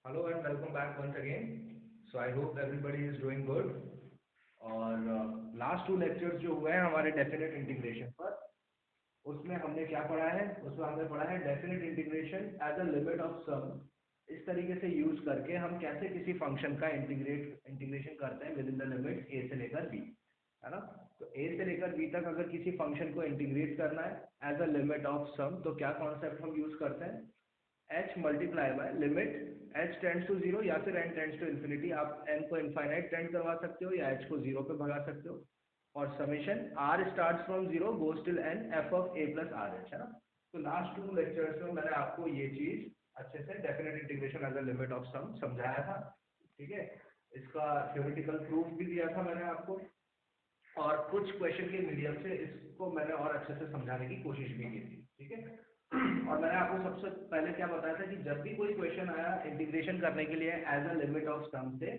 Hello and welcome back once again. So I hope everybody is doing good. और last to lectures जो हुए हैं हमारे definite integration पर, उसमें हमने क्या पढ़ा है? उसमें हमने पढ़ा है definite integration as a limit of sum. इस तरीके से यूज करके हम कैसे किसी फंक्शन का इंटीग्रेशन करते हैं विद इन द लिमिट ए से लेकर बी, है ना? तो ए से लेकर बी तक अगर किसी फंक्शन को इंटीग्रेट करना है as a limit of sum, तो क्या कॉन्सेप्ट हम यूज करते हैं? h multiply by limit h tends to zero या फिर n टेंड्स टू इन्फिनिटी। आप n को इनफाइनाइट टेंड करवा सकते हो या h को जीरो पे भगा सकते हो। और summation r starts from zero goes till n f of a plus R H, है ना? तो लास्ट टू लेक्चर्स में मैंने आपको ये चीज अच्छे से definite integration as a limit of sum समझाया था, ठीक है? इसका थ्योरेटिकल प्रूफ भी दिया था मैंने आपको, और कुछ क्वेश्चन के मीडियम से इसको मैंने और अच्छे से समझाने की कोशिश भी की थी, ठीक है? और मैंने आपको सबसे पहले क्या बताया था कि जब भी कोई क्वेश्चन आया इंटीग्रेशन करने के लिए एज अ लिमिट ऑफ सम से,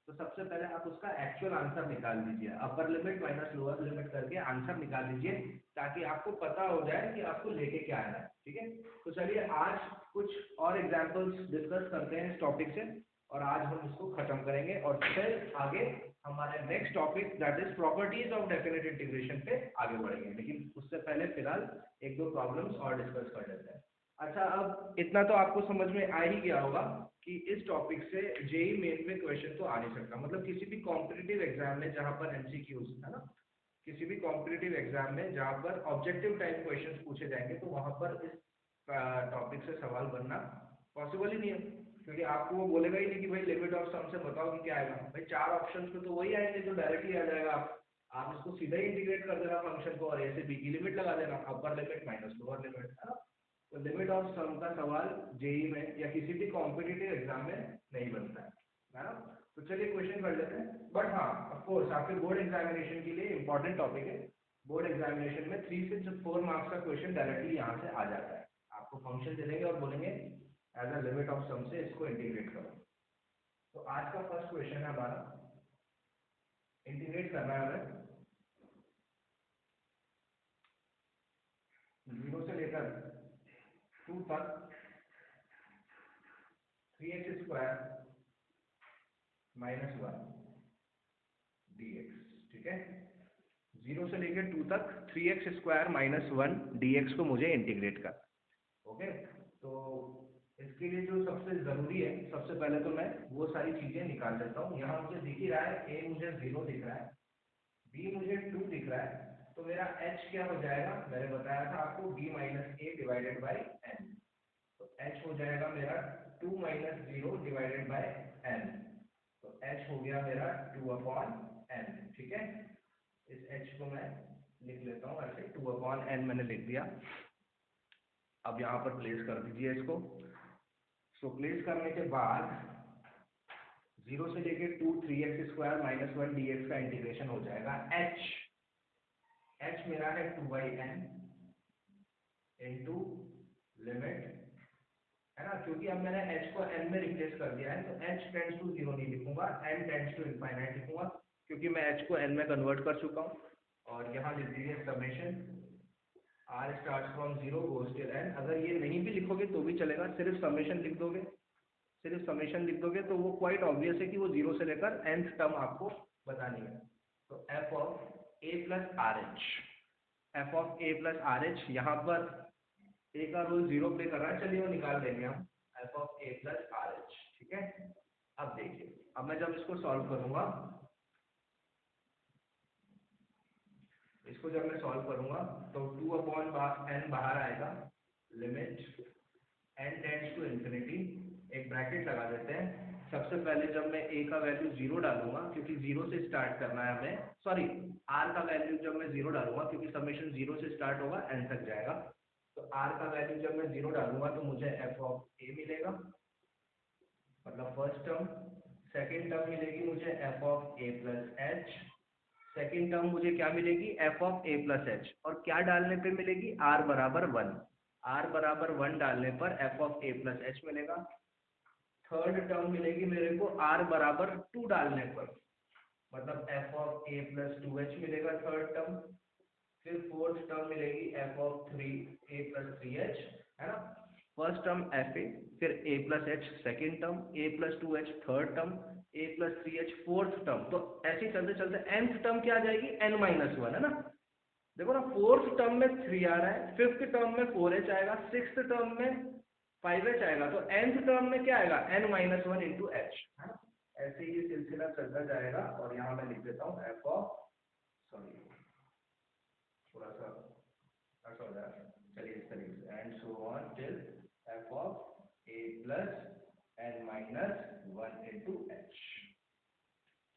तो सबसे पहले आप उसका एक्चुअल आंसर निकाल दीजिए, upper limit minus lower limit करके आंसर निकाल दीजिए, ताकि आपको पता हो जाए कि आपको लेके क्या आना है, ठीक है? तो चलिए आज कुछ और एग्जांपल्स डिस्कस करते हैं इस टॉपिक से, और आज हम इसको खत्म करेंगे और फिर आगे हमारे next topic that is properties of definite integration पे आगे बढ़ेंगे। लेकिन उससे पहले फिलहाल एक दो प्रॉब्लम्स और डिस्कस कर लेते हैं। अच्छा, अब इतना तो आपको समझ में आ ही गया होगा कि इस टॉपिक से जेई मेन में क्वेश्चन तो आ नहीं सकता। मतलब किसी भी कॉम्पिटिटिव एग्जाम में जहाँ पर एमसीक्यूज है ना, किसी भी कॉम्पिटिटिव एग्जाम में जहाँ पर ऑब्जेक्टिव टाइप क्वेश्चन पूछे जाएंगे, तो वहां पर इस टॉपिक से सवाल बनना पॉसिबल ही नहीं है, क्योंकि आपको वो बोलेगा ही नहीं कि भाई लिमिट ऑफ सम से बताओ कि क्या आएगा। भाई चार ऑप्शंस में तो वही आएंगे जो डायरेक्टली आ जाएगा। आप इसको सीधा ही इंटीग्रेट कर देना फंक्शन को, और ए से बी की लिमिट लगा देना, upper limit minus lower limit, है ना? तो लिमिट ऑफ सम का सवाल जेई में या किसी भी कॉम्पिटिटिव एग्जाम में नहीं बनता है ना? तो चलिए क्वेश्चन कर लेते हैं। बट हाँ, ऑफ कोर्स आपके बोर्ड एग्जामिनेशन के लिए इंपॉर्टेंट टॉपिक है। बोर्ड एग्जामिनेशन में 3 से 4 मार्क्स का क्वेश्चन डायरेक्टली यहाँ से आ जाता है। आपको फंक्शन दे देंगे और बोलेंगे एज अ लिमिट ऑफ सम से इसको इंटीग्रेट करो। तो आज का फर्स्ट क्वेश्चन है हमारा, इंटीग्रेट करना है हमें जीरो से लेकर 2 तक 3x स्क्वायर माइनस 1 dx, ठीक है? जीरो से लेकर 2 तक 3x स्क्वायर माइनस 1 dx को मुझे इंटीग्रेट करना, ओके? तो इसके लिए जो सबसे जरूरी है, सबसे पहले तो मैं वो सारी चीजें निकाल देता हूँ। यहाँ मुझे दिख ही रहा है, a मुझे 0 दिख रहा है, b मुझे 2 दिख रहा है, तो मेरा h क्या हो जाएगा? मैंने बताया था आपको b minus A divided by n। तो h हो जाएगा मेरा 2 माइनस 0 डिवाइडेड बाई n। तो h हो गया मेरा 2 अपॉन n, ठीक है? इस h को मैं लिख लेता हूँ ऐसे, 2 अपॉन n मैंने लिख दिया। अब यहाँ पर प्लेस कर दीजिए इसको। सो प्लेस करने के बाद जीरो से लेके 2 3x स्क्वायर माइनस 1 dx का इंटीग्रेशन हो जाएगा h मेरा है 2/n इंटू लिमिट, है ना? क्योंकि अब मैंने h को n में रिप्लेस कर दिया है, तो h टेंड्स टू जीरो नहीं लिखूंगा, n टेंड्स टू इनफाइनाइट लिखूंगा, क्योंकि मैं h को n में कन्वर्ट कर चुका हूँ। और यहाँ लिख दीजिए summation r starts from zero goes till n। अगर ये नहीं भी लिखोगे तो भी चलेगा, सिर्फ समेशन लिख दोगे, सिर्फ समेशन लिख दोगे तो वो क्वाइट ऑब्वियस है कि वो जीरो से लेकर nth टर्म आपको बतानी है। तो f of a plus R H, F of A plus R H, यहाँ पर ए का रोल जीरो प्ले कर रहा है, चलिए वो निकाल देंगे हम, F of A plus R H, ठीक है? अब देखिए, अब मैं जब इसको सॉल्व करूंगा, इसको जब मैं सॉल्व करूंगा तो 2 अपॉन n बाहर आएगा, limit n tends to infinity, एक ब्रैकेट लगा देते हैं। सबसे पहले जब मैं a का वैल्यू जीरो डालूंगा, क्योंकि जीरो से स्टार्ट करना है हमें, सॉरी r का वैल्यू जब मैं जीरो डालूंगा, क्योंकि समेशन जीरो से स्टार्ट होगा n तक जाएगा, तो r का वैल्यू जब मैं जीरो डालूंगा तो मुझे f ऑफ a मिलेगा, मतलब फर्स्ट टर्म। सेकेंड टर्म मिलेगी मुझे f of a plus H, second term मुझे क्या मिलेगी? f of a plus H, और क्या डालने पे मिलेगी? r बराबर 1, r बराबर 1 डालने पर f of a plus H मिलेगा। थर्ड टर्म मिलेगी मेरे को r बराबर 2 डालने पर, मतलब f of a plus 2h मिलेगा थर्ड टर्म। फिर फोर्थ टर्म मिलेगी f of 3a plus 3h, है ना? फर्स्ट टर्म एफ ए, फिर ए प्लस एच सेकेंड टर्म, ए प्लस 2h थर्ड टर्म, ए प्लस 3h फोर्थ टर्म। तो ऐसे ही चलते चलते nth टर्म क्या आ जाएगी, n-1 है ना। देखो ना, फोर्थ टर्म में 3 आ रहा है, फिफ्थ टर्म में 4h आएगा, सिक्स्थ टर्म में 5h आएगा, तो nth टर्म में क्या आएगा, n-1 इंटू h। ऐसे ही सिलसिला चलता जाएगा। और यहाँ मैं लिख देता हूँ एफ ऑफ, सॉरी थोड़ा सा ऐसा हो जाएगा, चलिए इस तरीके से, and so on till F of A plus n-1 into H.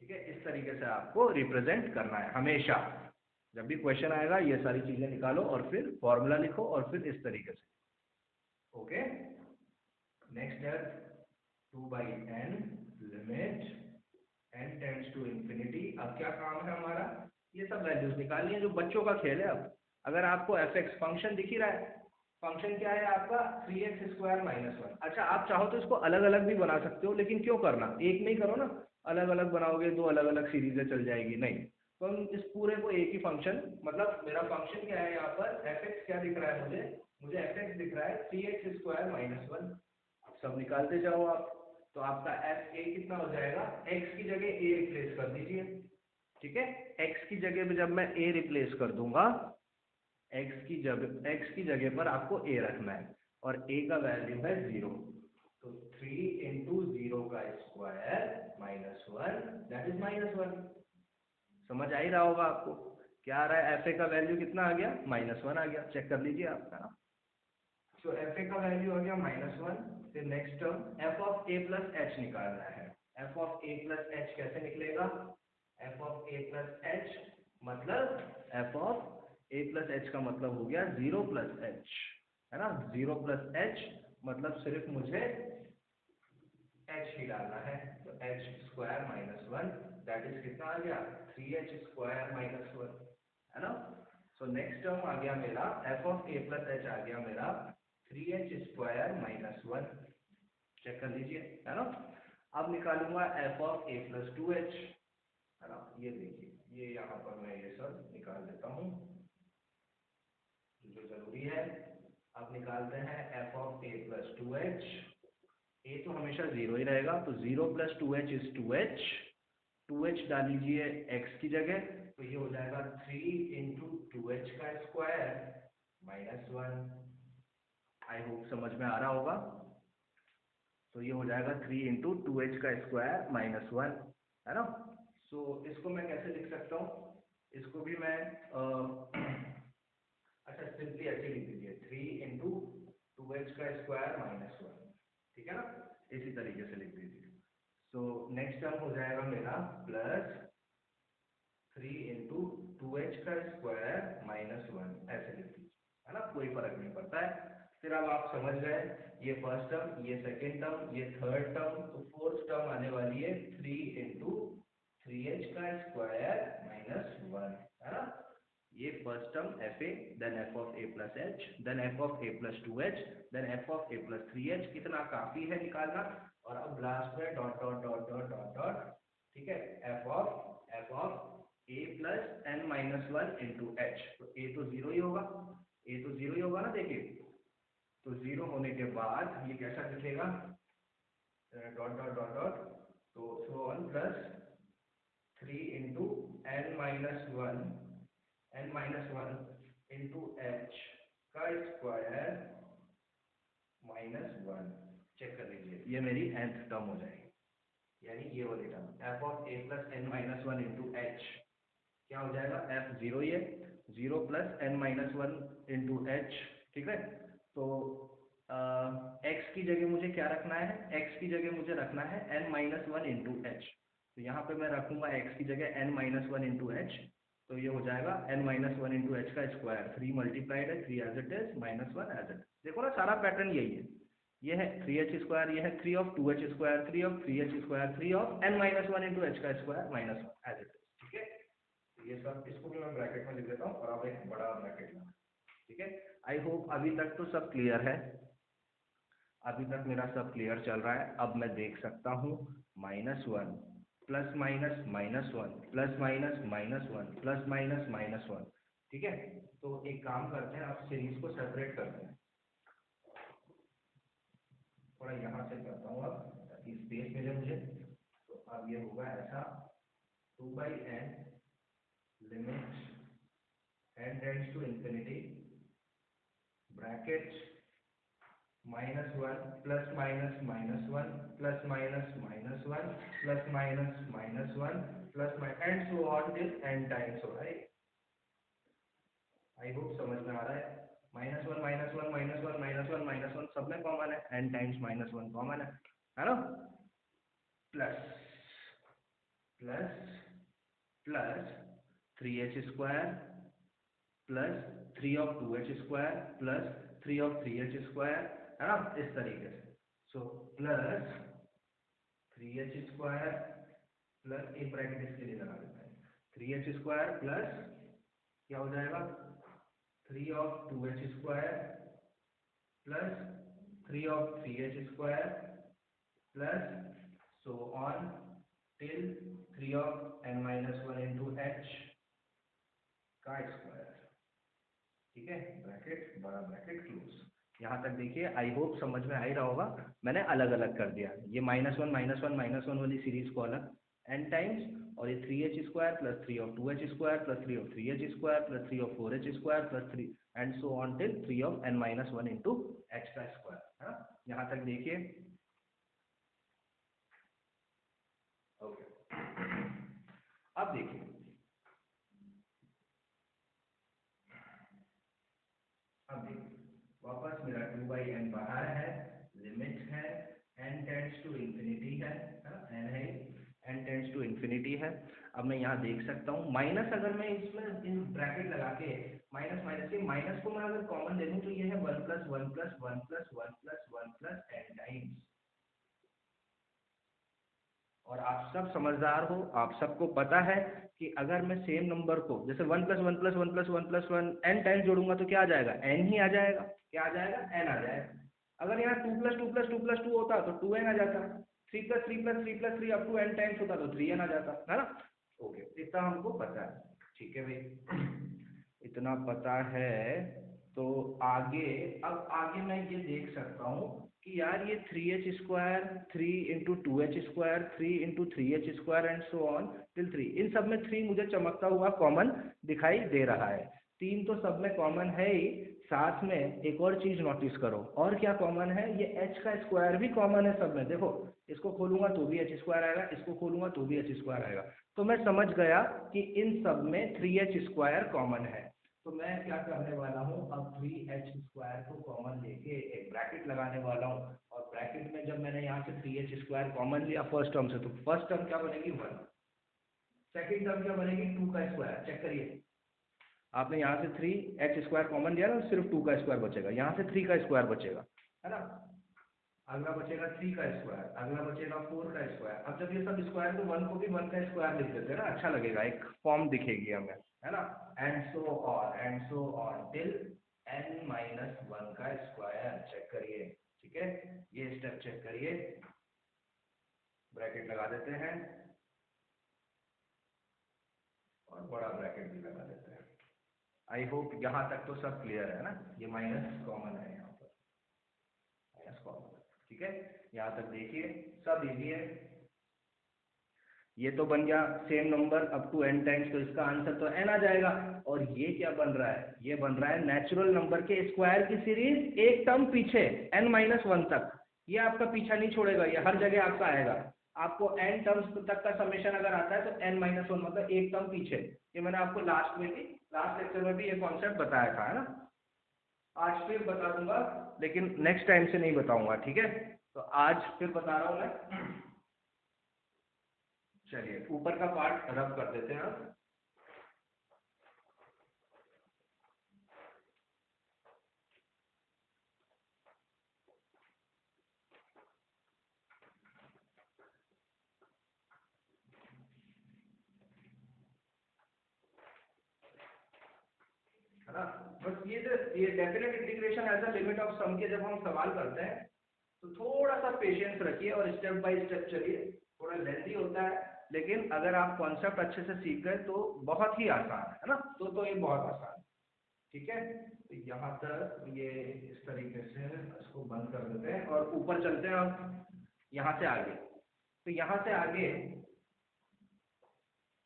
ठीक है, इस तरीके से आपको रिप्रेजेंट करना है हमेशा। जब भी क्वेश्चन आएगा ये सारी चीजें निकालो और फिर फॉर्मूला लिखो और फिर इस तरीके से। ओके, नेक्स्ट है 2/n limit n tends to infinity. अब क्या काम है हमारा, ये सब वैल्यूज निकालनी है, जो बच्चों का खेल है। अब अगर आपको fx फंक्शन दिख ही रहा है, फंक्शन क्या है आपका 3x² - 1। अच्छा, आप चाहो तो इसको अलग अलग भी बना सकते हो, लेकिन क्यों करना, एक में ही करो ना। अलग अलग बनाओगे दो अलग अलग सीरीजें चल जाएगी, नहीं। तो हम इस पूरे को एक ही फंक्शन, मतलब मेरा फंक्शन क्या है यहाँ पर, fx क्या दिख रहा है मुझे fx दिख रहा है 3x² - 1। सब निकालते जाओ आप। तो आपका एफ ए कितना हो जाएगा, x की जगह a रिप्लेस कर दीजिए। ठीक है, x की जगह पे जब मैं a रिप्लेस कर दूंगा, x की जगह पर आपको a रखना है, और a का वैल्यू है 0। तो 3 इंटू 0 का स्क्वायर -1, दैट इज -1। समझ आ ही रहा होगा आपको, क्या आ रहा है, एफ ए का वैल्यू कितना आ गया, -1 आ गया। चेक कर लीजिए आपका। तो एफ ए का वैल्यू आ गया -1। फिर next term f of A plus h निकालना है। F of A plus h कैसे निकलेगा, f of A plus h मतलब f of A plus h का मतलब हो गया 0 प्लस एच, है ना। 0 प्लस एच मतलब सिर्फ मुझे एच ही डालना है, तो h² - 1 दैट इज कितना आ गया, 3h² - 1, है ना। सो नेक्स्ट टर्म आ गया मेरा f of A plus h आ गया मेरा 3h² - 1। चेक कर लीजिए, है ना। अब निकालूंगा F of A plus 2h, है ना। ये देखिए, ये यहाँ पर मैं ये सब निकाल देता हूँ जो जरूरी है। अब निकालते हैं F of A plus 2h। ए तो हमेशा 0 ही रहेगा, तो 0 + 2h इज 2h। 2h डाल लीजिए x की जगह, तो ये हो जाएगा 3 इंटू 2h का स्क्वायर -1। आई होप समझ में आ रहा होगा। तो ये हो जाएगा 3 इंटू 2h का स्क्वायर -1, है ना। सो इसको मैं कैसे लिख सकता हूँ, इसको भी मैं अच्छा सिंपली ऐसे लिख दीजिए 3 इंटू 2h का स्क्वायर -1। ठीक है ना, इसी तरीके से लिख दीजिए। सो नेक्स्ट टर्म हो जाएगा मेरा प्लस 3 इंटू 2h का स्क्वायर -1, ऐसे लिख दीजिए, है ना, कोई फर्क नहीं पड़ता है। फिर अब आप समझ गए, ये फर्स्ट टर्म, ये सेकेंड टर्म, ये थर्ड टर्म, तो फोर्थ टर्म आने वाली है 3 इंटू 3h का स्क्वायर -1, है ना। ये first term F A, then F of A plus H, then F of A plus 2h, then F of A plus 3h। कितना काफी है निकालना। और अब लास्ट में dot dot dot dot dot dot, ठीक है, F of A plus n-1 into H. तो ए तो 0 ही होगा, ए तो 0 ही होगा ना। देखिए, तो 0 होने के बाद ये कैसा दिखेगा, डॉट डॉट डॉट डॉट, तो so on plus 3 into n-1 into H का स्क्वायर -1। चेक कर लीजिए, ये मेरी nth टर्म हो जाएगी, यानी ये वाली term f of A plus n-1 into H क्या हो जाएगा, f 0 ही है, 0 + n-1 इंटू एच। ठीक है, तो x की जगह मुझे क्या रखना है, x की जगह मुझे रखना है n-1 इंटू एच। तो यहाँ पे मैं रखूंगा x की जगह n-1 इंटू एच, तो ये हो जाएगा n-1 इंटू एच का स्क्वायर, 3 मल्टीप्लाइड है, 3 as it is, -1 as it. देखो ना, सारा पैटर्न यही है, ये है 3h², ये है 3 of 2h², 3 of 3h², 3 of n-1 into H का स्क्वायर -1 एज इट इज। ठीक है, ये सब, इसको भी मैं ब्रैकेट में लिख देता हूँ, और अब एक बड़ा ब्रैकेट में। ठीक है, आई होप अभी तक तो सब क्लियर है, अभी तक मेरा सब क्लियर चल रहा है। अब मैं देख सकता हूँ -1 plus minus -1 plus minus -1 plus minus -1। ठीक है, तो एक काम करते हैं, आप सीरीज को सेपरेट करते हैं। थोड़ा यहाँ से करता हूँ अब ताकि स्पेस मिले मुझे। तो अब ये होगा ऐसा, 2/n limit n tends to infinity bracket -1 plus minus -1 plus minus -1 plus minus -1 plus and so on till n times हो रहा है। आई होप समझ में आ रहा है। -1 -1 -1 -1 -1 सब में कॉमन है, n टाइम्स -1 कॉमन है ना। Plus plus plus 3h square plus 3 of 2h square plus 3 of 3h square, है ना, इस तरीके से। So plus 3h square plus एक ब्रैकेट इसके लिए लगा देते हैं, 3h स्क्वायर प्लस क्या हो जाएगा 3 of 2h square plus 3 of 3h square plus so on till 3 of n-1 into h का स्क्वायर। ठीक है, ब्रैकेट बड़ा ब्रैकेट क्लोज। यहाँ तक देखिए, आई होप समझ में आ ही रहा होगा। मैंने अलग अलग कर दिया, ये -1 वाली सीरीज को अलग n टाइम्स, और ये 3h square plus 3 of 2h square plus 3 of 3h square plus 3 of 4h square plus 3 and so on till 3 of n-1 into h का स्क्वायर, है ना। यहाँ तक देखिए, ओके। अब देखिए, वापस मेरा 2/n बाहर है, लिमिट है n टेंड्स टू इंफिनिटी है n है, n टेंड्स टू इंफिनिटी है। अब मैं यहाँ देख सकता हूँ माइनस, अगर मैं इसमें इन ब्रैकेट लगा के माइनस माइनस के माइनस को मैं अगर कॉमन ले लूँ तो ये है 1 + 1 + 1 + 1 + 1 + n टाइम्स। और आप सब समझदार हो, आप सबको पता है कि अगर मैं सेम नंबर को जैसे 1 + 1 + 1 + 1 + 1 n टाइम्स जोड़ूंगा तो क्या आ जाएगा, n ही आ जाएगा। क्या आ जाएगा, n आ जाएगा। अगर यहाँ 2 + 2 + 2 + 2 होता तो 2n आ जाता, 3 + 3 + 3 + 3 अप टू n टाइम्स होता तो 3n आ जाता, है ना। ओके, इतना हमको पता है। ठीक है भाई, इतना पता है। तो आगे, अब आगे मैं ये देख सकता हूँ कि यार ये 3h square 3 into 2h square 3 into 3h square and so on till 3, इन सब में 3 मुझे चमकता हुआ कॉमन दिखाई दे रहा है। 3 तो सब में कॉमन है ही, साथ में एक और चीज नोटिस करो, और क्या कॉमन है, ये h का स्क्वायर भी कॉमन है सब में। देखो, इसको खोलूंगा तो भी h स्क्वायर आएगा, इसको खोलूंगा तो भी h स्क्वायर आएगा। तो मैं समझ गया कि इन सब में 3h स्क्वायर कॉमन है। तो मैं क्या करने वाला हूँ, अब 3h स्क्वायर को कॉमन लेके एक ब्रैकेट लगाने वाला हूँ, और ब्रैकेट में जब मैंने यहाँ से 3h स्क्वायर कॉमन लिया फर्स्ट टर्म से, तो फर्स्ट टर्म क्या बनेगी 1, सेकंड टर्म क्या बनेगी 2 का स्क्वायर। चेक करिए, आपने यहाँ से 3h स्क्वायर कॉमन लिया ना, सिर्फ 2 का स्क्वायर बचेगा, यहाँ से 3 का स्क्वायर बचेगा, है ना। अगला बचेगा 3 का स्क्वायर, अगला बचेगा 4 का स्क्वायर। अब जब ये सब स्क्वायर, तो 1 को भी 1 का स्क्वायर लिख देते हैं ना, अच्छा लगेगा, एक फॉर्म दिखेगी हमें, है ना। And so on till n-1 का स्क्वायर। चेक करिए, ठीक है, ये स्टेप चेक करिए, ब्रैकेट लगा देते हैं और बड़ा ब्रैकेट भी लगा देते हैं। आई होप यहाँ तक तो सब क्लियर है ना। ये माइनस कॉमन है, यहाँ पर माइनस कॉमन, ठीक है। यहाँ तक देखिए, सब इजी है। ये तो बन गया same number up to n times, तो इसका आंसर तो n आ जाएगा। और ये क्या बन रहा है, ये बन रहा है नेचुरल नंबर के स्क्वायर की सीरीज एक टर्म पीछे n-1 तक। ये आपका पीछा नहीं छोड़ेगा, ये हर जगह आपका आएगा। आपको n टर्म्स तक का समेशन अगर आता है तो n-1 मतलब एक टर्म पीछे। ये मैंने आपको लास्ट लेक्चर में भी ये कॉन्सेप्ट बताया था, है ना। आज फिर बता दूंगा, लेकिन नेक्स्ट टाइम से नहीं बताऊंगा, ठीक है। तो आज फिर बता रहा हूँ मैं। चलिए, ऊपर का पार्ट रब कर देते हैं। है ना, बस ये definite integration as a limit of sum के जब हम सवाल करते हैं तो थोड़ा सा पेशेंस रखिए और स्टेप बाय स्टेप चलिए। थोड़ा लेंथी होता है, लेकिन अगर आप कॉन्सेप्ट अच्छे से सीख गए तो बहुत ही आसान है ना। तो ये बहुत आसान है, ठीक है। तो यहाँ तक ये इस तरीके से इसको बंद कर देते हैं और ऊपर चलते हैं अब यहाँ से आगे। तो यहाँ से आगे,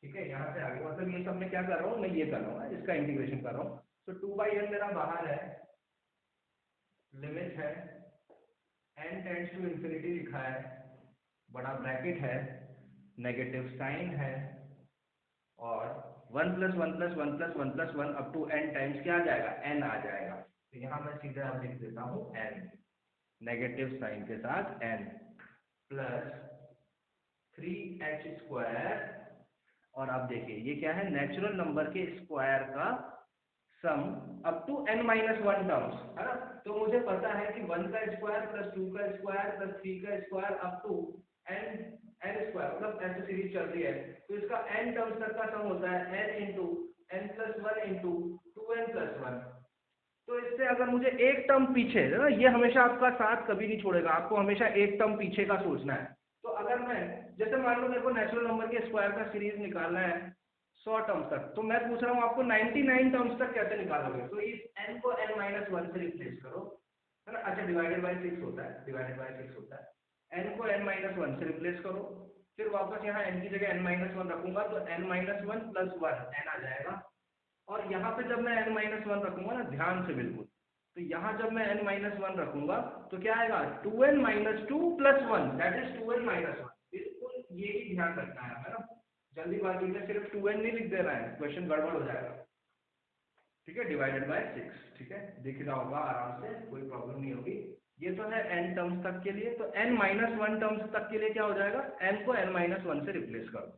ठीक है, यहाँ से आगे मतलब ये सब मैं क्या कर रहा हूँ, मैं ये कर रहा हूँ, इसका इंटीग्रेशन कर रहा हूँ। तो 2/n मेरा बाहर है, लिमिट है, n टेंड्स टू इंफिनिटी लिखा है, बड़ा ब्रैकेट है, नेगेटिव साइन है, और 1 + 1 + 1 + 1 + 1 अप टू n टाइम्स क्या आ जाएगा, n आ जाएगा। तो यहाँ मैं सीधे आप लिख देता हूँ n, नेगेटिव साइन के साथ n प्लस 3h²। और आप देखिए ये क्या है, नेचुरल नंबर के स्क्वायर का sum up to n-1 terms, है ना। तो मुझे पता है कि 1 का स्क्वायर प्लस 2 का स्क्वायर प्लस 3 का square up to n square, मतलब ऐसे सीरीज चल रही है। तो इसका n टर्म्स तक का सम होता है n × n+1 × 2n+1। तो इससे अगर मुझे एक टर्म पीछे, है ना, ये हमेशा आपका साथ कभी नहीं छोड़ेगा, आपको हमेशा एक टर्म पीछे का सोचना है। तो अगर मैं, जैसे मान लो मेरे को नेचुरल नंबर के स्क्वायर का सीरीज निकालना है 100 टर्म्स तक, तो मैं पूछ रहा हूँ आपको 99 टर्म्स तक कैसे निकालोगे। तो इस n को n-1 से रिप्लेस करो, है ना। अच्छा, डिवाइडेड बाय 6 होता है, डिवाइडेड बाय 6 होता है। n को n-1 से रिप्लेस करो, फिर वापस यहाँ n की जगह n-1 रखूंगा तो n-1 + 1 n आ जाएगा। और यहाँ पे जब मैं n-1 रखूंगा ना, ध्यान से बिल्कुल, तो यहाँ जब मैं n-1 रखूंगा तो क्या आएगा, 2n - 2 + 1 दैट इज 2n - 1। बिल्कुल ये ही ध्यान रखना है ना, जल्दीबाजी में सिर्फ 2n नहीं लिख देना है, क्वेश्चन गड़बड़ हो जाएगा। ठीक है, डिवाइडेड बाय 6, ठीक है, दिख रहा होगा आराम से, कोई प्रॉब्लम नहीं होगी। ये तो है n टर्म्स तक के लिए। तो n-1 टर्म्स तक के लिए क्या हो जाएगा, n को n-1 से रिप्लेस करो,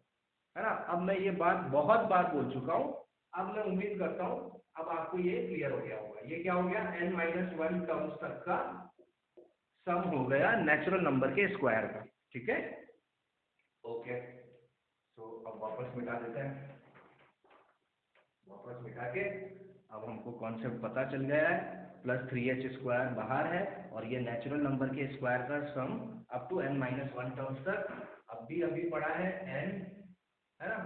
है ना। अब मैं ये बात बहुत बार बोल चुका हूँ, अब मैं उम्मीद करता हूँ अब आपको ये क्लियर हो गया होगा। ये क्या हो गया, n-1 टर्म्स तक का सम हो गया नेचुरल नंबर के स्क्वायर का। ठीक है, ओके। तो अब वापस मिटा देते हैं, वापस मिटा के अब हमको कॉन्सेप्ट पता चल गया है, प्लस 3h² बाहर है और ये नेचुरल नंबर के स्क्वायर का sum up to n-1 terms तक। अब भी अभी पढ़ा है n, है ना,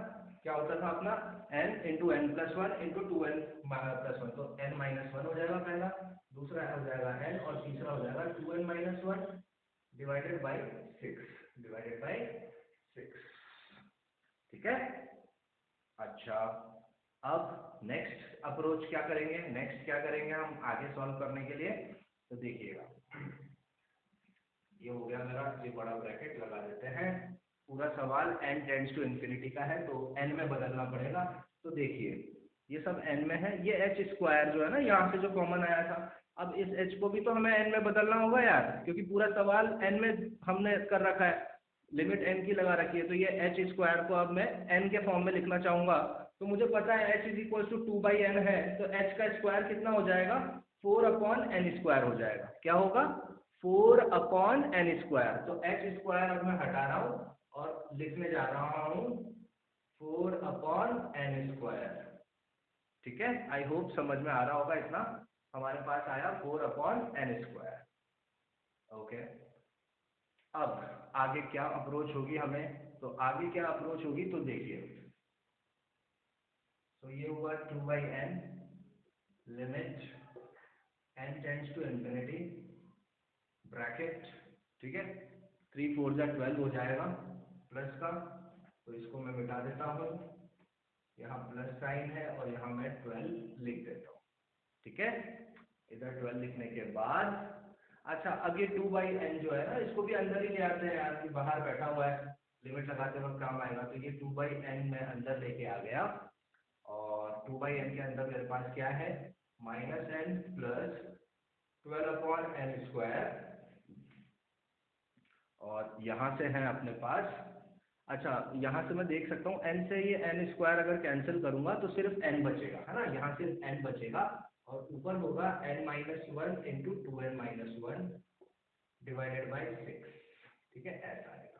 क्या होता था अपना n × n+1 × 2n+1, तो n-1 हो जाएगा पहला, दूसरा हो जाएगा n और तीसरा हो जाएगा 2n-1 divided by 6, divided by 6। ठीक है, अच्छा अब नेक्स्ट अप्रोच क्या करेंगे, नेक्स्ट क्या करेंगे हम आगे सॉल्व करने के लिए। तो देखिएगा, ये हो गया मेरा, ये बड़ा ब्रैकेट लगा देते हैं। पूरा सवाल n टेंड्स टू इंफिनिटी का है तो n में बदलना पड़ेगा। तो देखिए ये सब n में है, ये h² जो है ना यहाँ से जो कॉमन आया था, अब इस h को भी तो हमें n में बदलना होगा यार, क्योंकि पूरा सवाल n में हमने कर रखा है, लिमिट n की लगा रखी है। तो ये h² को अब मैं n के फॉर्म में लिखना चाहूंगा, तो मुझे पता है h = 2/n है, तो h का स्क्वायर कितना हो जाएगा, 4/n² हो जाएगा। क्या होगा, 4/n²। तो h² अब मैं हटा रहा हूँ और लिखने जा रहा हूँ 4/n²। ठीक है, आई होप समझ में आ रहा होगा इतना। हमारे पास आया 4/n²। ओके, अब आगे क्या अप्रोच होगी हमें, तो आगे क्या अप्रोच होगी तो देखिए, तो ये हुआ 2/n, limit n tends to infinity, bracket, ठीक है, 3 × 4 = 12 हो जाएगा प्लस का, तो इसको मैं मिटा देता हूँ, यहाँ प्लस साइन है और यहाँ मैं 12 लिख देता हूँ। ठीक है, इधर 12 लिखने के बाद, अच्छा अब ये 2/n जो है ना, इसको भी अंदर ही ले आते हैं यार, कि बाहर बैठा हुआ है, लिमिट लगाते वक्त काम आएगा। तो ये 2/n में अंदर लेके आ गया, और 2/n के अंदर मेरे पास क्या है, -n प्लस 12/n², और यहाँ से है अपने पास, अच्छा यहाँ से मैं देख सकता हूँ n से ये n² अगर कैंसिल करूंगा तो सिर्फ n बचेगा, है ना, यहाँ सिर्फ n बचेगा, और ऊपर होगा n-1 × 2n-1 डिवाइडेड बाय 6। ठीक है, ऐसा आएगा।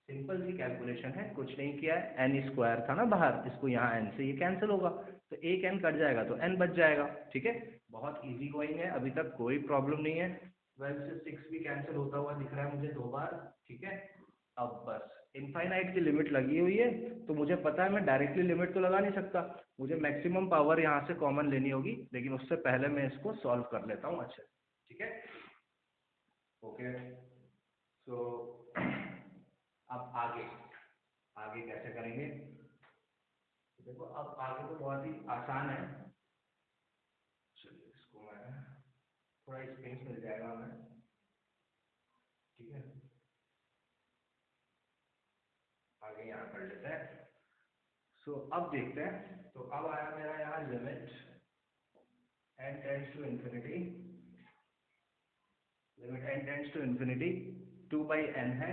सिंपल सी कैलकुलेशन है, कुछ नहीं किया है, n² था ना बाहर, इसको यहाँ n से ये कैंसिल होगा, तो एक n कट जाएगा तो n बच जाएगा। ठीक है, बहुत इजी गोइंग है, अभी तक कोई प्रॉब्लम नहीं है। 12 से 6 भी कैंसिल होता हुआ दिख रहा है मुझे 2 बार। ठीक है, अब बस इनफाइनाइट की लिमिट लगी हुई है, तो मुझे पता है मैं डायरेक्टली लिमिट तो लगा नहीं सकता, मुझे मैक्सिमम पावर यहाँ से कॉमन लेनी होगी, लेकिन उससे पहले मैं इसको सॉल्व कर लेता हूँ अच्छे से, ठीक है। ओके, सो अब आगे आगे कैसे करेंगे, देखो अब आगे तो बहुत ही आसान है। चलिए इसको मैं थोड़ा स्पेस मिल जाएगा हमें, ठीक है, आगे यहाँ कर लेते हैं। सो अब देखते हैं, तो अब आया मेरा यहाँ limit n tends to infinity, limit n tends to infinity 2/n है,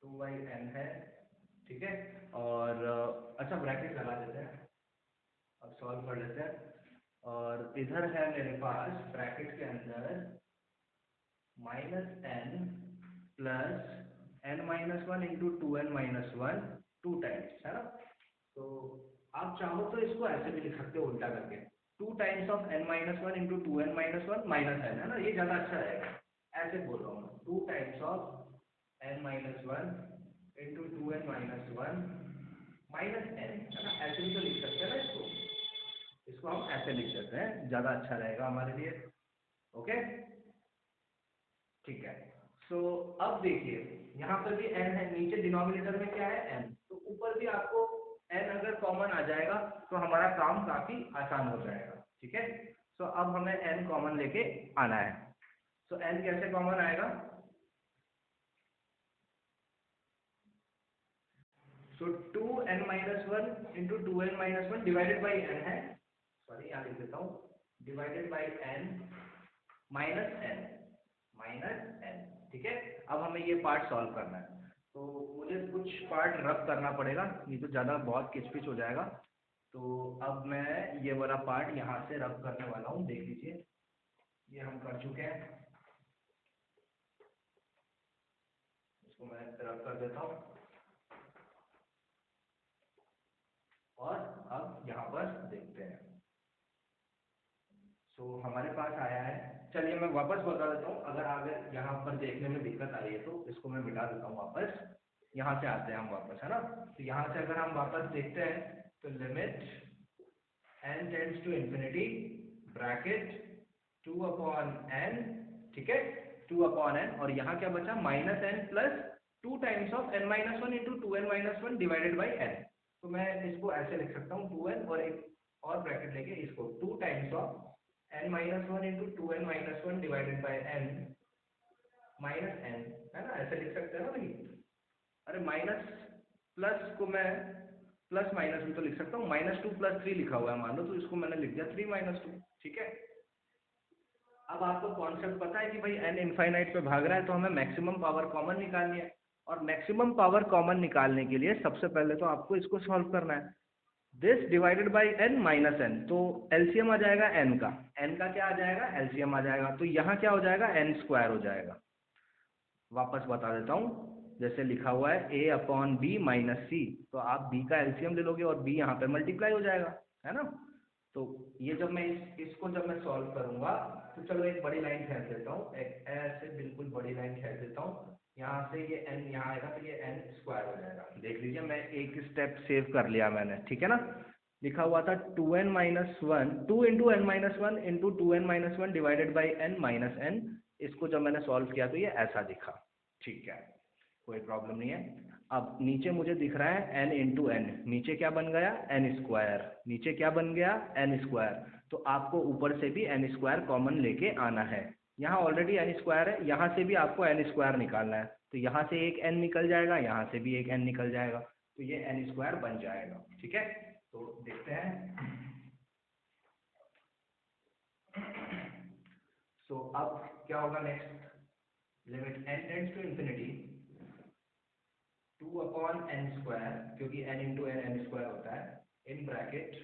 2/n है, ठीक है। और अच्छा ब्रैकेट लगा देते हैं, अब सॉल्व कर लेते हैं। और इधर है मेरे पास ब्रैकेट के अंदर -n plus n-1 into 2n-1 two times, है ना। तो आप चाहो तो इसको ऐसे भी लिख सकते हो उल्टा करके, 2 times of n-1 into 2n-1 minus n, है ना, ये ज़्यादा अच्छा रहेगा। ऐसे बोल रहा हूँ, 2 times of n-1 into 2n-1 minus n, है ना, ऐसे भी तो लिख सकते हैं ना इसको हम ऐसे लिख देते हैं, ज़्यादा अच्छा रहेगा हमारे लिए। ओके, ठीक है। सो अब देखिए यहाँ पर भी n है, नीचे डिनोमिनेटर में क्या है n, तो ऊपर भी आपको n अगर कॉमन आ जाएगा तो हमारा काम काफी आसान हो जाएगा, ठीक है। सो अब हमें n कॉमन लेके आना है। सो n कैसे कॉमन आएगा, सो 2n-1 into 2n-1 divided by n है, सॉरी यहाँ लिख देता हूँ, divided by n minus n, ठीक है। अब हमें ये पार्ट सॉल्व करना है, तो मुझे कुछ पार्ट रब करना पड़ेगा, नहीं तो ज़्यादा बहुत किचपिच हो जाएगा। तो अब मैं ये वाला पार्ट यहाँ से रब करने वाला हूँ, देख लीजिए ये हम कर चुके हैं, इसको मैं रब कर देता हूँ। और अब यहाँ पर देखते हैं, सो हमारे पास आया है, चलिए मैं वापस बता देता हूँ, अगर यहाँ पर देखने में दिक्कत आ रही है तो इसको मैं मिटा देता हूँ वापस। यहाँ से आते हैं हम वापस, है ना, तो यहाँ से अगर हम वापस देखते हैं तो limit n tends to infinity bracket 2/n, ठीक है, 2/n, और यहाँ क्या बचा -n plus 2 times of n-1 into 2n-1 divided by n। तो मैं इसको ऐसे लिख सकता हूँ 2n और एक और ब्रैकेट लेके इसको 2 times of n-1 into 2n-1 divided by n minus n, है ना, ऐसे लिख सकते हैं ना भाई। अरे माइनस प्लस को मैं प्लस माइनस भी तो लिख सकता हूँ, -2 + 3 लिखा हुआ है मान लो, तो इसको मैंने लिख दिया 3 - 2, ठीक है। अब आपको कॉन्सेप्ट पता है कि भाई n इनफाइनाइट पे भाग रहा है, तो हमें मैक्सिमम पावर कॉमन निकालनी है, और मैक्सिमम पावर कॉमन निकालने के लिए सबसे पहले तो आपको इसको सॉल्व करना है, this divided by n minus n, तो एलसीएम आ जाएगा n का क्या आ जाएगा, एलसीएम आ जाएगा, तो यहाँ क्या हो जाएगा, n² हो जाएगा। वापस बता देता हूँ, जैसे लिखा हुआ है a/b माइनस c, तो आप b का एलसीएम ले लोगे और b यहाँ पे मल्टीप्लाई हो जाएगा, है ना। तो ये जब मैं इसको जब मैं सॉल्व करूंगा, तो चलो एक बड़ी लाइन खींच देता हूँ, एक ऐसे बिल्कुल बड़ी लाइन खींच देता हूँ, यहाँ से ये n यहाँ आएगा तो ये n² हो जाएगा। देख लीजिए मैं एक स्टेप सेव कर लिया मैंने, ठीक है ना। लिखा हुआ था 2n-1 2 into n-1 into 2n-1 divided by n minus n, इसको जब मैंने सॉल्व किया तो ये ऐसा दिखा, ठीक है, कोई प्रॉब्लम नहीं है। अब नीचे मुझे दिख रहा है n इंटू n, नीचे क्या बन गया, n², नीचे क्या बन गया, n², तो आपको ऊपर से भी n² कॉमन लेके आना है, यहाँ ऑलरेडी n² है, यहाँ से भी आपको n² निकालना है, तो यहाँ से एक n निकल जाएगा, यहाँ से भी एक n निकल जाएगा, तो ये n² बन जाएगा, ठीक है। तो देखते हैं, सो अब क्या होगा next, limit n tends to infinity 2/n², क्योंकि n इंटू n n² होता है, इन ब्रैकेट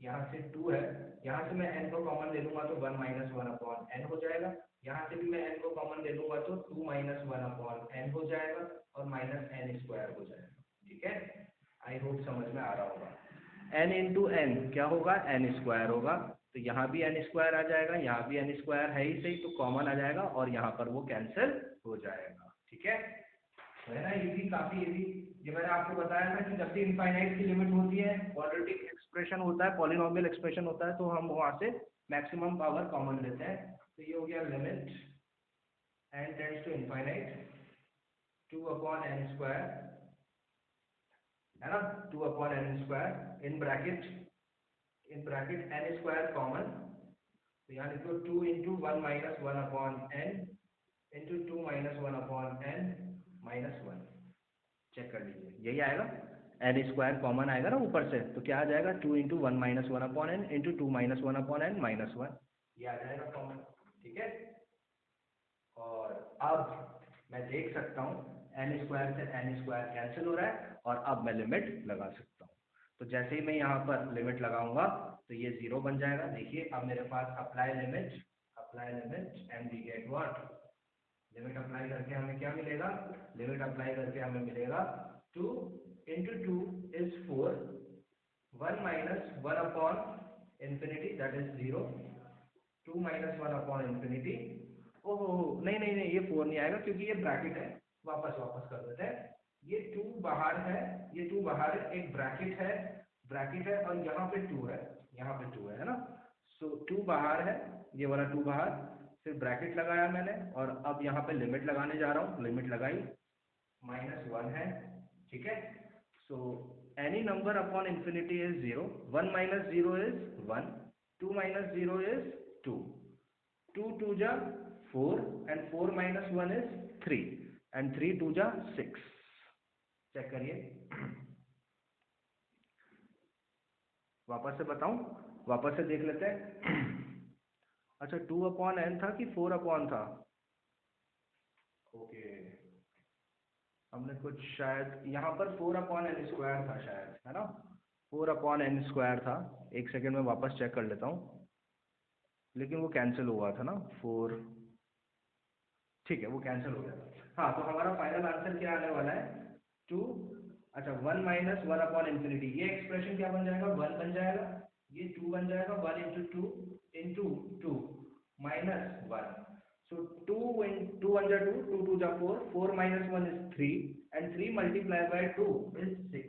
यहाँ से 2 है, यहाँ से मैं n को कॉमन ले लूंगा तो 1 - 1/n हो जाएगा, यहाँ से भी मैं n को कॉमन ले लूंगा तो 2 - 1/n हो जाएगा, और -n² हो जाएगा, ठीक है। आई होप समझ में आ रहा होगा। n इंटू n क्या होगा, n² होगा, तो यहाँ भी n² आ जाएगा, यहाँ भी n² है ही सही, तो कॉमन आ जाएगा और यहाँ पर वो कैंसिल हो जाएगा, ठीक है। तो है ना इजी, काफी इजी। ये मैंने आपको बताया था कि जब भी इनफाइनाइट की लिमिट होती है, क्वाड्रेटिक एक्सप्रेशन होता है, पॉलिनोमियल एक्सप्रेशन होता है, तो हम वहां से मैक्सिमम पावर कॉमन लेते हैं। तो ये हो गया limit n tends to infinite 2/n², है ना, 2/n² in bracket n² common, तो यहाँ लिखो 2 × 1 - 1/n इंटू 2 - 1/n -1। चेक कर लीजिए, यही आएगा, n² कॉमन आएगा ना ऊपर से, तो क्या आ जाएगा 2 × 1 - 1/n इंटू 2 - 1/n -1, ये आ जाएगा कॉमन। ठीक है, और अब मैं देख सकता हूँ n² से n² कैंसिल हो रहा है, और अब मैं लिमिट लगा सकता हूँ। तो जैसे ही मैं यहाँ पर लिमिट लगाऊंगा तो ये 0 बन जाएगा। देखिए अब मेरे पास apply limit and we get what, limit apply करके हमें क्या मिलेगा, लिमिट अप्लाई करके हमें मिलेगा 2 × 2 is 4, 1 - 1/∞, that is 0, 2 - 1/∞। ओहो, नहीं, ये 4 नहीं आएगा क्योंकि ये ब्रैकेट है। वापस कर देते हैं, ये 2 बाहर है, ये 2 बाहर है, एक ब्रैकेट है, और यहाँ पे 2 है, है ना। सो 2 बाहर है, ये वाला 2 बाहर, फिर ब्रैकेट लगाया मैंने, और अब यहाँ पे लिमिट लगाने जा रहा हूँ, लिमिट लगाई, -1 है। ठीक है, so any number upon infinity is 0, 1 - 0 is 1, 2 - 0 is 2, 2 × 2 = 4, and 4 - 1 is 3, and 3 × 2 = 6। Check करिए, वापस से बताऊं, वापस से देख लेते हैं। अच्छा, 2/n था कि 4/n था? ओके, हमने कुछ शायद यहाँ पर 4/n² था शायद, है ना, 4/n² था। एक सेकेंड में वापस चेक कर लेता हूँ, लेकिन वो कैंसिल हुआ था ना 4, ठीक है, वो कैंसिल हो गया था। हाँ, तो हमारा फाइनल आंसर क्या आने वाला है, 2, अच्छा 1 - 1/∞, ये एक्सप्रेशन क्या बन जाएगा, 1 बन जाएगा, ये 2 बन जाएगा, 1 × 2 × 2 -1, so 2 × 2 = 2, 2 × 2 = 4, 4 - 1 is 3, and 3 multiplied by 2 is 6,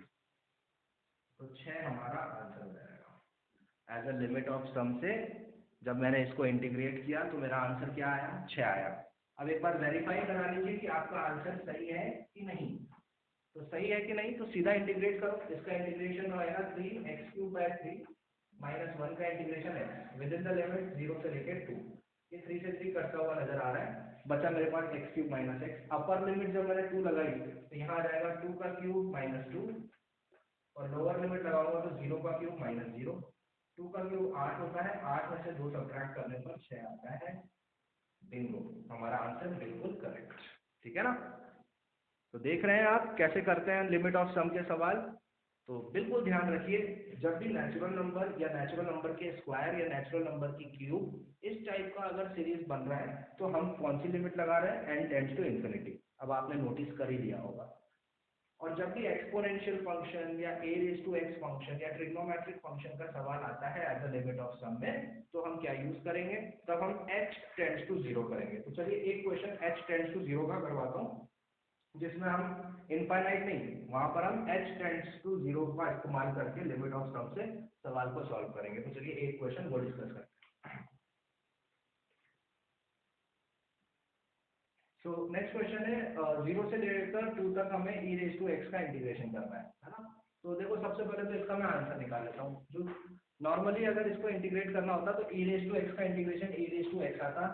तो 6 हमारा आंसर हो जाएगा। एज अ लिमिट ऑफ सम से जब मैंने इसको इंटीग्रेट किया तो मेरा आंसर क्या आया, 6 आया। अब एक बार वेरीफाई करा लीजिए कि आपका आंसर सही है कि नहीं। तो सही है कि नहीं, तो सीधा इंटीग्रेट करो, इसका इंटीग्रेशन आएगा 3x³ - 1 का इंटीग्रेशन है विद इन द लिमिट 0 से लेकर 2, ये 3 से 3 कटता हुआ नजर आ रहा है, बचा मेरे पास x³ - x। अपर लिमिट जब मैंने 2 लगाई तो यहाँ आ जाएगा 2³ - 2, और लोअर लिमिट लगाऊंगा तो 0³ - 0, 2³ 8 होता है, 8 में से 2 सब्ट्रैक्ट करने पर 6 आता है। बिंगो, हमारा आंसर बिल्कुल करेक्ट। ठीक है ना, तो देख रहे हैं आप कैसे करते हैं लिमिट ऑफ सम के सवाल। तो बिल्कुल ध्यान रखिए, जब भी नेचुरल नंबर या नेचुरल नंबर के स्क्वायर या नेचुरल नंबर की क्यूब इस टाइप का अगर सीरीज बन रहा है तो हम कौन सी लिमिट लगा रहे हैं, n टेंड्स टू इन्फिनिटी। अब आपने नोटिस कर ही लिया होगा। और जब भी एक्सपोनेंशियल फंक्शन या a⁴x फंक्शन या ट्रिग्नोमेट्रिक फंक्शन का सवाल आता है एज अ लिमिट ऑफ सम में, तो हम क्या यूज करेंगे, तब हम h टेंड्स टू 0 करेंगे। तो चलिए एक क्वेश्चन h टेंड्स टू 0 का करवाता हूँ, जिसमें हम इनफाइनाइट नहीं, वहां पर हम h टेंड्स टू 0 का इस्तेमाल करके लिमिट ऑफ सम से सवाल को सॉल्व करेंगे। तो चलिए एक क्वेश्चन वो डिस्कस करते हैं। सो नेक्स्ट क्वेश्चन है, 0 से लेकर 2 तक हमें e⁴x का इंटीग्रेशन करना है ना। तो देखो सबसे पहले तो इसका मैं आंसर निकाल लेता हूँ। जो नॉर्मली अगर इसको इंटीग्रेट करना होता तो e⁴x का इंटीग्रेशन e⁴x आता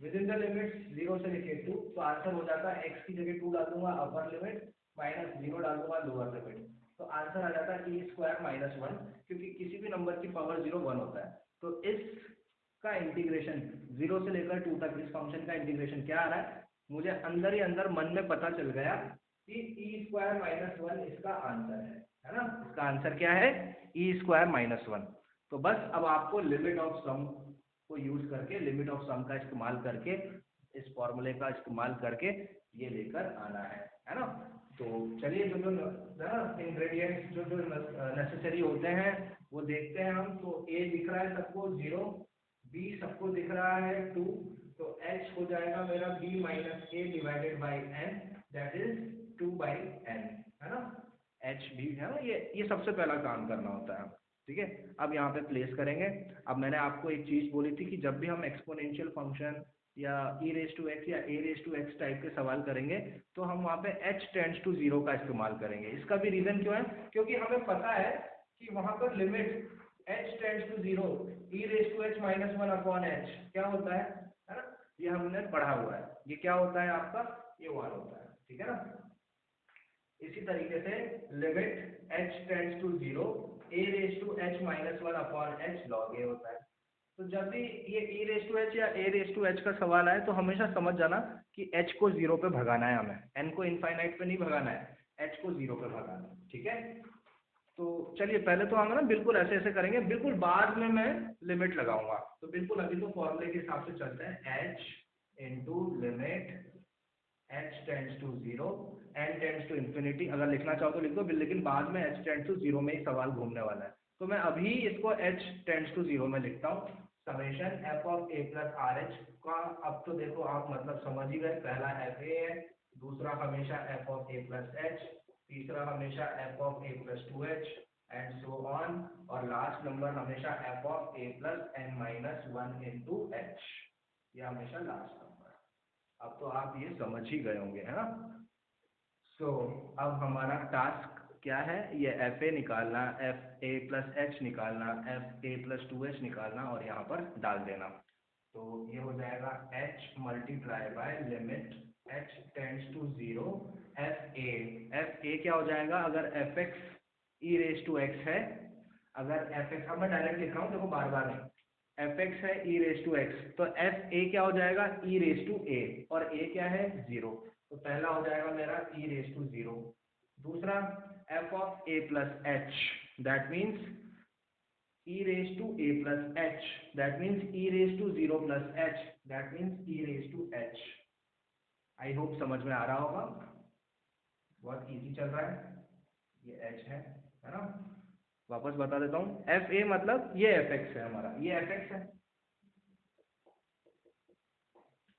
विद इन द लिमिट 0 से लेकर 2, तो आंसर हो जाता है x की जगह 2 डाल दूंगा अपर लिमिट, -0 डाल दूंगा लोअर लिमिट, तो आंसर आ जाता है e² - 1, क्योंकि किसी भी नंबर की पावर 0 1 होता है। तो इसका इंटीग्रेशन 0 से लेकर 2 तक इस फंक्शन का इंटीग्रेशन क्या आ रहा है, मुझे अंदर ही अंदर मन में पता चल गया कि e² - 1 इसका आंसर है ना। इसका आंसर क्या है, e² - 1। तो बस अब आपको लिमिट ऑफ सम को यूज करके, लिमिट ऑफ सम का इस्तेमाल करके, इस फॉर्मूले का इस्तेमाल करके ये लेकर आना है ना। तो चलिए जो इंग्रेडिएंट्स जो नेसेसरी होते हैं वो देखते हैं हम। तो a दिख रहा है सबको 0, b सबको दिख रहा है 2, तो h हो जाएगा मेरा b - a/n, that is 2/n, है ना। h भी है ना, ये सबसे पहला काम करना होता है, ठीक है। अब यहाँ पे प्लेस करेंगे। अब मैंने आपको एक चीज़ बोली थी कि जब भी हम एक्सपोनेंशियल फंक्शन या e⁻x या a⁻x टाइप के सवाल करेंगे तो हम वहाँ पे h टेंड्स टू 0 का इस्तेमाल करेंगे। इसका भी रीज़न क्यों है, क्योंकि हमें पता है कि वहाँ पर limit h tends to 0 e⁻⁻1/h क्या होता है ना। ये हमने पढ़ा हुआ है, ये क्या होता है आपका, ये 1 होता है, ठीक है ना। इसी तरीके से limit h tends to 0 a⁻⁻1/h log a होता है। तो जब भी ये e⁻h या a⁻h का सवाल आए तो हमेशा समझ जाना कि h को 0 पे भगाना है, हमें n को इनफाइनाइट पे नहीं भगाना है, h को 0 पे भगाना है, ठीक है। तो चलिए पहले तो हम ना बिल्कुल ऐसे ऐसे करेंगे, बिल्कुल बाद में मैं लिमिट लगाऊंगा। तो बिल्कुल अभी तो फॉर्मूले के हिसाब से चलते हैं, h into limit h tends to 0 n tends to infinity. अगर लिखना चाहो तो लिख दो, लेकिन बाद में h टेंड्स टू 0 में ही सवाल घूमने वाला है। तो मैं अभी इसको h टेंड्स टू 0 में लिखता हूँ, summation f of a plus R H का। अब तो देखो आप मतलब समझ ही गए, पहला एफ ए है, दूसरा हमेशा f of a plus H, तीसरा हमेशा f of a plus 2h and so on, और लास्ट नंबर हमेशा f of a plus n minus 1 into h, ये हमेशा लास्ट नंबर। अब तो आप ये समझ ही गए होंगे, है ना। सो अब हमारा टास्क क्या है, ये एफ ए निकालना, एफ ए प्लस एच निकालना, एफ ए प्लस 2h निकालना और यहाँ पर डाल देना। तो ये हो जाएगा h multiply by limit h tends to 0 F A क्या हो जाएगा, अगर एफ एक्स e⁻x है, अगर एफ एक्स, अब मैं डायरेक्ट लिख रहा हूँ देखो बार बार नहीं, एफ एक्स है e⁻x, तो एफ ए क्या हो जाएगा e⁻a, और a क्या है 0, तो पहला हो जाएगा मेरा e⁻0। दूसरा f of a plus h, that means e⁻a plus h, that means e⁻0 plus h, that means e⁻h। I hope समझ में आ रहा होगा, बहुत इजी चल रहा है, ये h है ना। वापस बता देता हूँ, एफ ए मतलब ये एफ एक्स है हमारा, ये एफ एक्स है,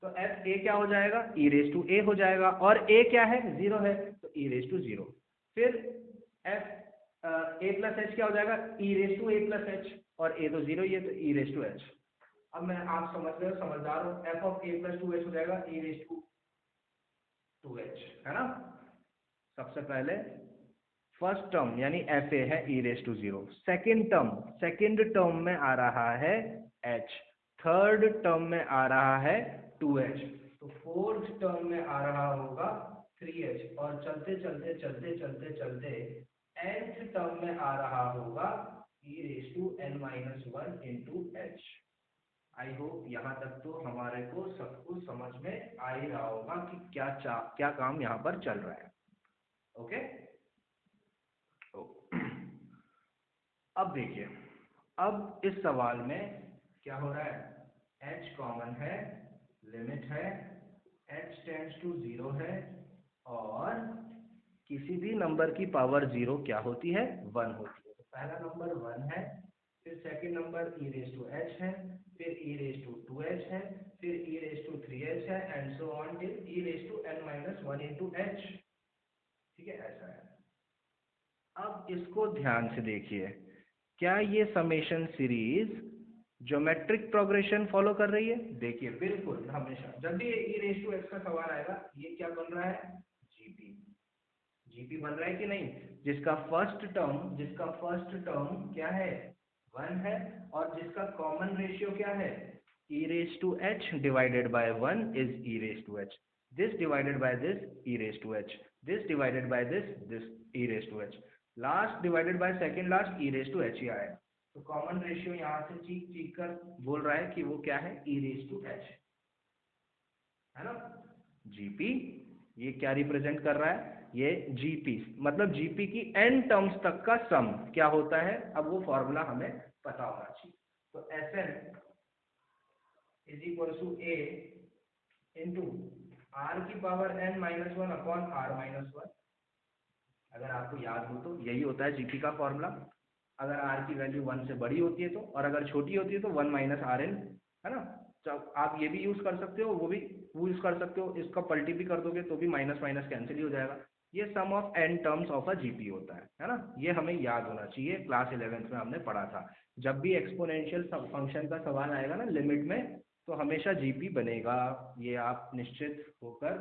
तो एफ ए क्या हो जाएगा e⁻a हो जाएगा, और a क्या है 0 है, तो e⁻0। फिर एफ ए प्लस एच क्या हो जाएगा e⁻a प्लस एच, और a तो 0 ही है, तो e⁻h। अब मैं, आप समझ रहे हो, समझदार हो, F of a plus 2h हो जाएगा e⁻2h, है ना। सबसे पहले फर्स्ट टर्म यानी एफ ए है e⁻0, सेकेंड टर्म में आ रहा है h, थर्ड टर्म में आ रहा है 2h, तो फोर्थ टर्म में आ रहा होगा 3h, और चलते चलते चलते चलते चलते nth टर्म में आ रहा होगा e⁻n-1 into h। I hope यहाँ तक तो हमारे को सब कुछ समझ में आ ही रहा होगा कि क्या काम यहाँ पर चल रहा है, ओके। अब देखिए, अब इस सवाल में क्या हो रहा है, h कॉमन है, लिमिट है, h टेंड्स टू 0 है, और किसी भी नंबर की पावर 0 क्या होती है 1 होती है। तो पहला नंबर 1 है, फिर सेकंड नंबर e⁻h है, फिर e⁻2h है, फिर e⁻3h है, and so on till e⁻n-1 into h, ठीक है, ऐसा है। अब इसको ध्यान से देखिए, क्या ये summation series geometric progression follow कर रही है। देखिए बिल्कुल, हमेशा जब भी e⁻x का सवाल आएगा, ये क्या बन रहा है जीपी बन रहा है कि नहीं, जिसका फर्स्ट टर्म क्या है 1 है, और जिसका कॉमन रेशियो क्या है e⁻h divided by 1 is e⁻h, this divided by this e⁻h, this divided by this e⁻h, last divided by second last e⁻h ही आया। तो कॉमन रेशियो यहाँ से चीख चीख कर बोल रहा है कि वो क्या है e⁻h, है ना। जीपी ये क्या रिप्रेजेंट कर रहा है, ये जीपी मतलब जीपी की n टर्म्स तक का सम क्या होता है, अब वो फॉर्मूला हमें पता होना चाहिए। तो Sn is equal to a into r की पावर n-1 अपॉन r-1। अगर आपको याद हो तो यही होता है जीपी का फॉर्मूला, अगर r की वैल्यू 1 से बड़ी होती है तो, और अगर छोटी होती है तो 1 माइनस rn, है ना। जब आप ये भी यूज़ कर सकते हो, वो भी यूज़ कर सकते हो, इसका पलटी भी कर दोगे तो भी माइनस माइनस कैंसिल ही हो जाएगा। ये sum of n terms of a GP होता है ना। ये हमें याद होना चाहिए, क्लास 11th में हमने पढ़ा था। जब भी एक्सपोनेंशियल फंक्शन का सवाल आएगा ना लिमिट में, तो हमेशा जीपी बनेगा। ये आप निश्चित होकर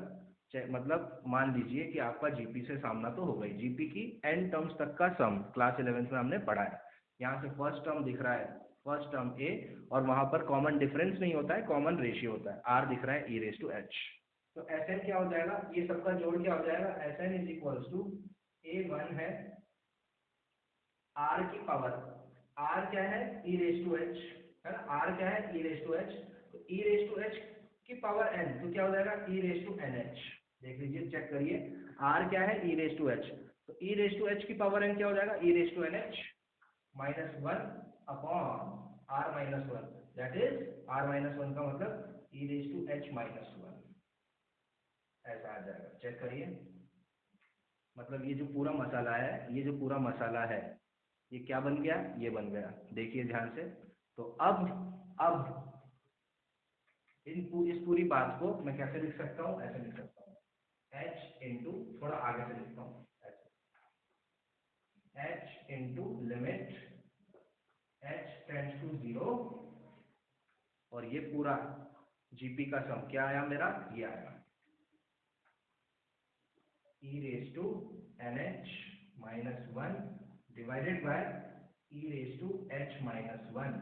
मतलब मान लीजिए कि आपका जीपी से सामना तो होगा ही। जीपी की n टर्म्स तक का सम क्लास 11th में हमने पढ़ा है। यहाँ से फर्स्ट टर्म दिख रहा है, फर्स्ट टर्म ए, और वहाँ पर कॉमन डिफरेंस नहीं होता है, कॉमन रेशियो होता है। आर दिख रहा है e⁻h। तो एस एन क्या हो जाएगा, ये सबका जोड़ क्या हो जाएगा, S N is equals to A1 है आर की पावर, आर क्या है e⁻h, है ना, आर क्या है e⁻h, तो e⁻h की पावर n, तो क्या हो जाएगा e⁻nh। देख लीजिए, चेक करिए, आर क्या है e⁻h, तो e⁻h की पावर n क्या हो जाएगा e⁻nh minus 1 upon r minus 1, that is r minus 1 का मतलब e⁻h माइनस 1, ऐसा आ जाएगा। चेक करिए, मतलब ये जो पूरा मसाला है, ये जो पूरा मसाला है, ये क्या बन गया, ये बन गया। देखिए ध्यान से। तो अब इस पूरी बात को मैं कैसे लिख सकता हूँ, ऐसे लिख सकता हूँ, h इंटू, थोड़ा आगे से लिखता हूँ, h into limit h tends to 0, और ये पूरा जीपी का सम क्या आया मेरा, ये आया e⁻nh minus 1 divided by e⁻h minus 1।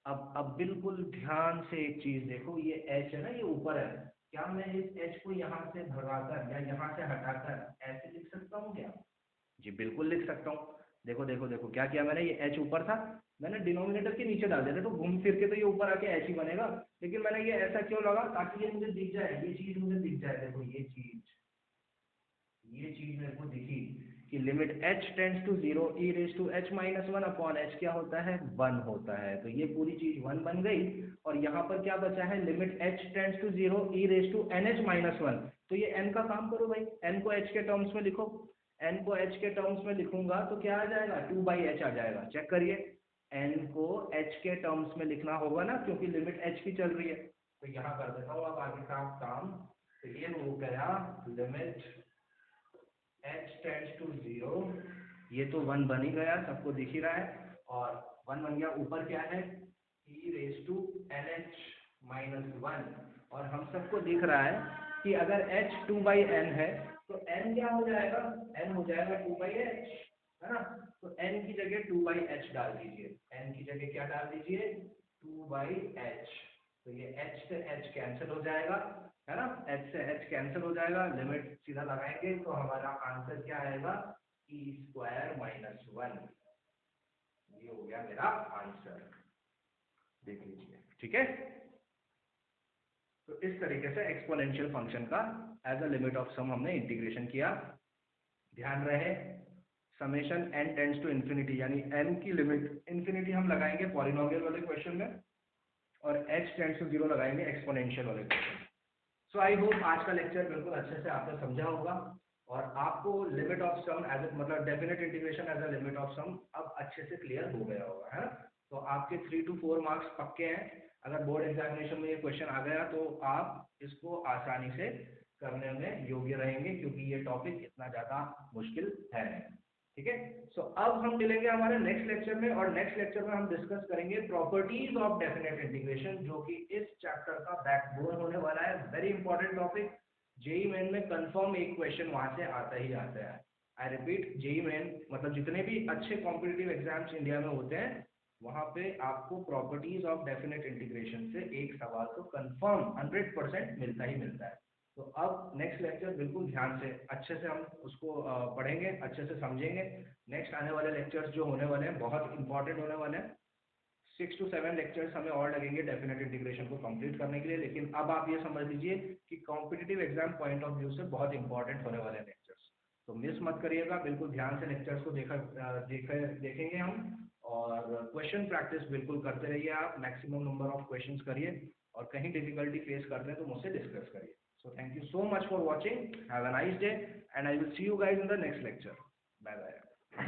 अब बिल्कुल ध्यान से एक चीज देखो, ये h है ना, ये ऊपर है, क्या मैं इस h को यहाँ से भगाकर या यहाँ से हटाकर ऐसे लिख सकता हूँ क्या? जी बिल्कुल लिख सकता हूँ। देखो देखो देखो, क्या किया मैंने, ये h ऊपर था, मैंने डिनोमिनेटर के नीचे डाल दिया। देखो घूम फिर के तो ये ऊपर आके h ही बनेगा, लेकिन मैंने ये ऐसा क्यों लगा, ताकि ये मुझे दिख जाए, ये चीज मुझे दिख जाए। देखो ये चीज मेरे को दिखी कि limit h tends to 0 e⁻h minus 1 upon h क्या होता है, 1 होता है। तो ये पूरी चीज 1 बन गई, और यहाँ पर क्या बचा है, limit h tends to 0 e⁻nh minus 1। तो ये n का काम करो भाई, n को h के टर्म्स में लिखो, n को h के टर्म्स में लिखूंगा तो क्या आ जाएगा, 2/h आ जाएगा। चेक करिए, n को h के टर्म्स में लिखना होगा ना, क्योंकि लिमिट h की चल रही है। तो यहाँ कर देता हूँ अब आगे का काम। तो ये हो गया लिमिट h टेंड्स टू 0, ये तो 1 बन ही गया, सबको दिख ही रहा है, और 1 बन गया। ऊपर क्या है, e⁻nh माइनस 1, और हम सबको दिख रहा है कि अगर h 2/n है तो n क्या हो जाएगा, n हो जाएगा 2/h, है ना। तो n की जगह 2/h डाल दीजिए, n की जगह क्या डाल दीजिए, 2/h। तो ये h से h कैंसिल हो जाएगा, है ना, h से h कैंसिल हो जाएगा, लिमिट सीधा लगाएंगे तो हमारा आंसर क्या आएगा, e² माइनस 1। ये हो गया मेरा आंसर, देख लीजिए, ठीक है। तो इस तरीके से एक्सपोनेंशियल फंक्शन का as a limit of sum हमने इंटीग्रेशन किया। ध्यान रहे, summation n tends to infinity, यानी n की लिमिट इन्फिनिटी हम लगाएंगे पॉलिनोमियल वाले क्वेश्चन में, और h टेंड्स टू 0 लगाएंगे एक्सपोनेंशियल वाले क्वेश्चन। सो आई होप आज का लेक्चर बिल्कुल अच्छे से आपने समझा होगा, और आपको लिमिट ऑफ सम एज मतलब definite integration as a limit of sum अब अच्छे से क्लियर हो गया होगा, है ना। तो आपके 3 to 4 मार्क्स पक्के हैं। अगर बोर्ड एग्जामिनेशन में ये क्वेश्चन आ गया तो आप इसको आसानी से करने में योग्य रहेंगे, क्योंकि ये टॉपिक इतना ज़्यादा मुश्किल है नहीं, ठीक है। सो अब हम मिलेंगे हमारे नेक्स्ट लेक्चर में, और नेक्स्ट लेक्चर में हम डिस्कस करेंगे प्रॉपर्टीज ऑफ डेफिनेट इंटीग्रेशन, जो कि इस चैप्टर का बैकबोन होने वाला है। Very important topic, JEE Main में कंफर्म एक क्वेश्चन वहां से आता ही आता है। आई रिपीट, जेई मेन मतलब जितने भी अच्छे कॉम्पिटिटिव एग्जाम्स इंडिया में होते हैं, वहां पे आपको प्रॉपर्टीज ऑफ डेफिनेट इंटीग्रेशन से एक सवाल तो कंफर्म 100% मिलता ही मिलता है। तो अब नेक्स्ट लेक्चर बिल्कुल ध्यान से अच्छे से हम उसको पढ़ेंगे, अच्छे से समझेंगे। नेक्स्ट आने वाले लेक्चर्स जो होने वाले हैं बहुत इंपॉर्टेंट होने वाले हैं। 6 to 7 लेक्चर्स हमें और लगेंगे डेफिनेट इंटीग्रेशन को कंप्लीट करने के लिए, लेकिन अब आप ये समझ लीजिए कि competitive exam point of view से बहुत इंपॉर्टेंट होने वाले हैं लेक्चर्स। तो मिस मत करिएगा, बिल्कुल ध्यान से लेक्चर्स को देखेंगे हम, और क्वेश्चन प्रैक्टिस बिल्कुल करते रहिए। आप मैक्सिमम नंबर ऑफ क्वेश्चंस करिए, और कहीं डिफिकल्टी फेस करते हैं तो मुझसे डिस्कस करिए। So thank you so much for watching. Have a nice day, and I will see you guys in the next lecture. Bye bye.